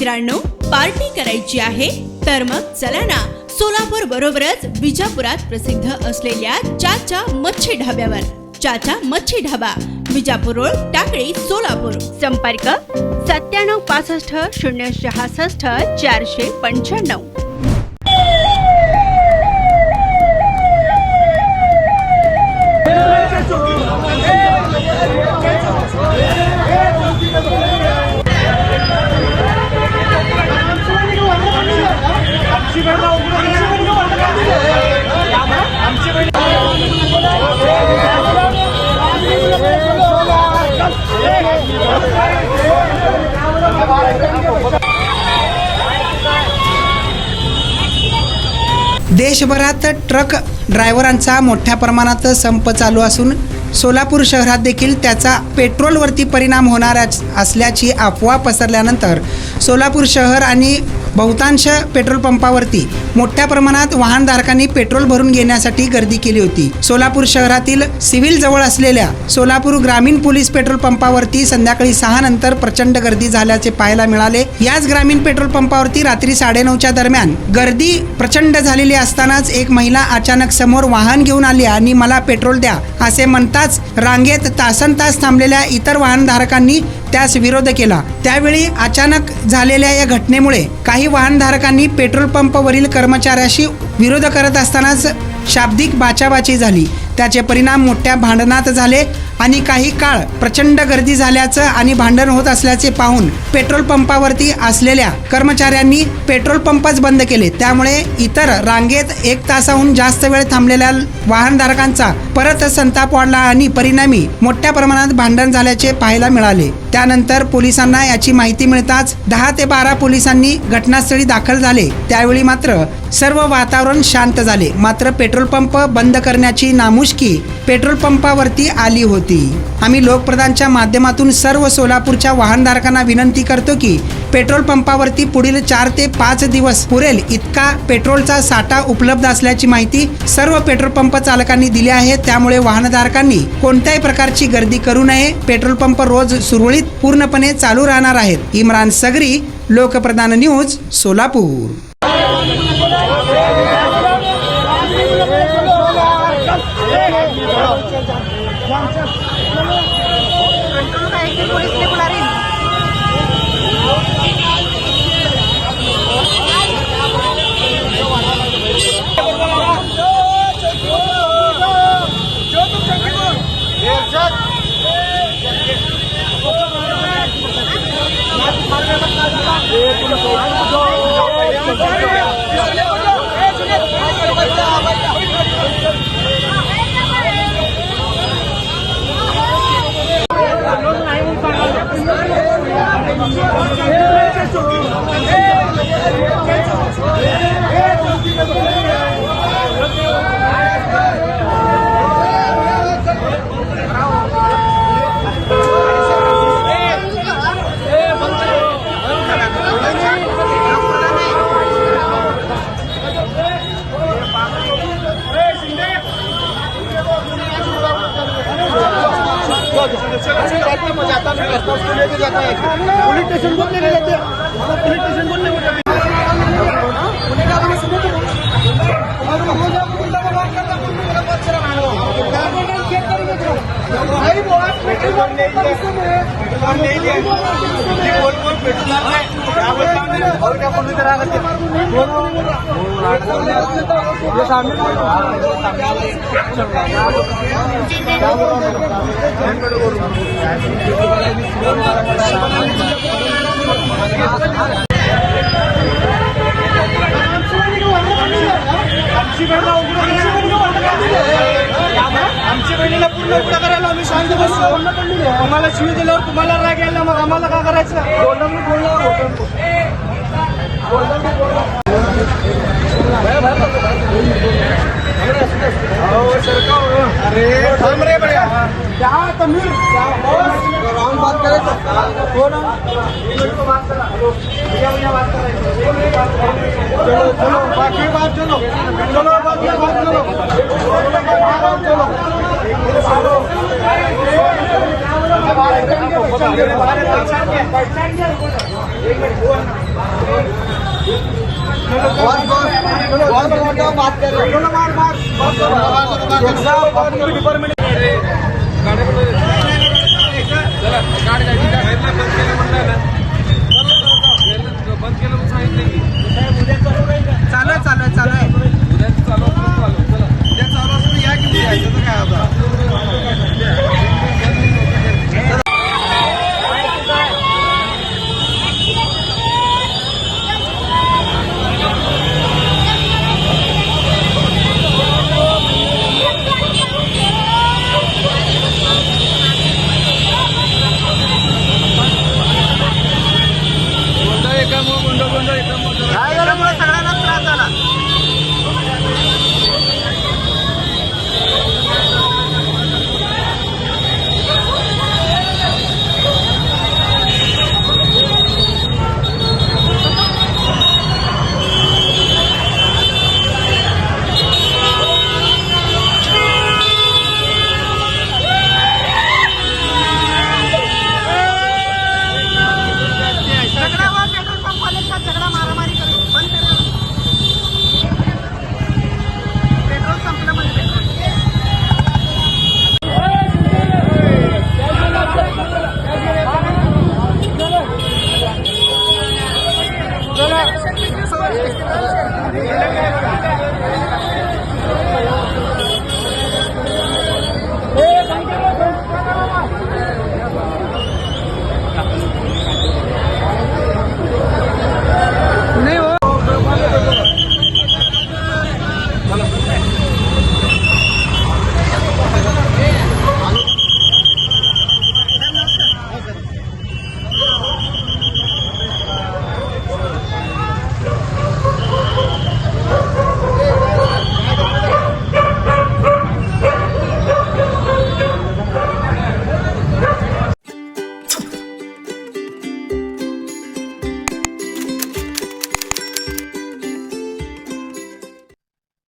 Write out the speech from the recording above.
मित्रांनो, पार्टी करायची आहे तर मग चला ना सोलापूर बरोबरच विजापुरात प्रसिद्ध असलेल्या चाचा मच्छी ढाब्यावर। चाचा मच्छी ढाबा, विजापूर रोड, टाकळी, सोलापूर। संपर्क 9765 066 495। देशभरात ट्रक ड्रायव्हरांचा मोठ्या प्रमाणात संप चालू असून सोलापूर शहरात देखील त्याचा पेट्रोलवरती परिणाम होणार असल्याची अफवा पसरल्यानंतर सोलापूर शहर आणि बहुतांश पेट्रोल पंपावरती मोठ्या प्रमाणात वाहनधारकांनी पेट्रोल भरून घेण्यासाठी गर्दी केली होती। सोलापूर शहरातील सिव्हिल जवळ असलेल्या सोलापूर ग्रामीण पोलीस पेट्रोल पंपावरती संध्याकाळी 6 नंतर प्रचंड गर्दी झाल्याचे पाहायला मिळाले। याच ग्रामीण पेट्रोल पंपावरती रात्री 9:30च्या दरम्यान गर्दी प्रचंड झालेली असतानाच एक महिला अचानक समोर वाहन घेऊन आली आणि मला पेट्रोल द्या असे म्हणताच रांगेत तासनतास थांबलेल्या इतर वाहनधारकांनी त्यास विरोध केला। त्यावेळी अचानक झालेल्या या घटनेमुळे काही वाहनधारकांनी पेट्रोल पंपवरील कर्मचाऱ्याशी विरोध करत असतानाच शाब्दिक बाचाबाची झाली। त्याचे परिणाम मोठ्या भांडणात झाले आणि काही काळ प्रचंड गर्दी झाल्याचं आणि भांडण होत असल्याचे पाहून पेट्रोल पंपावरती असलेल्या कर्मचाऱ्यांनी पेट्रोल पंपच बंद केले। त्यामुळे इतर रांगेत 1 तासाहून जास्त वेळ थांबलेल्या वाहनधारकांचा परत संताप वाढला आणि परिणामी मोठ्या प्रमाणात भांडण झाल्याचे पाहायला मिळाले। त्यानंतर पोलिसांना याची माहिती मिळताच 10 ते 12 पोलिसांनी घटनास्थळी दाखल झाले। त्यावेळी मात्र सर्व वातावरण शांत झाले। मात्र पेट्रोल पंप बंद करण्याची नामुष्की पेट्रोल पंपावरती आली होती। आम्ही लोकप्रधानच्या माध्यमातून सर्व सोलापूरच्या वाहनधारकांना विनंती करतो की पेट्रोल पंपावरती पुढील 4 ते 5 दिवस पुरेल इतका पेट्रोलचा साठा उपलब्ध असल्याची माहिती सर्व पेट्रोल पंप चालकांनी दिली आहे। त्यामुळे वाहनधारकांनी कोणत्याही प्रकारची गर्दी करू नये। पेट्रोल पंप रोज सुरळीत पूर्णपणे चालू राहणार आहेत। इम्रान सगरी, Lokpradhan news, Solapur. Police station को लेके जाते हैं, पुलिस स्टेशन को लेके जाते हैं। आमची बहिणीला पूर्ण उघडा करायला आम्ही शांत बसलो। तुम्हाला शिवी दिल्यावर तुम्हाला राग यायला, मग आम्हाला काय करायचं? अरे थांब रे बड्या, क्या तमीर राउंड बात करे तो कौन बात करा, चलो चलो बाकी बात चलो चलो बाकी बात चलो चलो बात कर रहे डिपार्टमेंट चालू आहे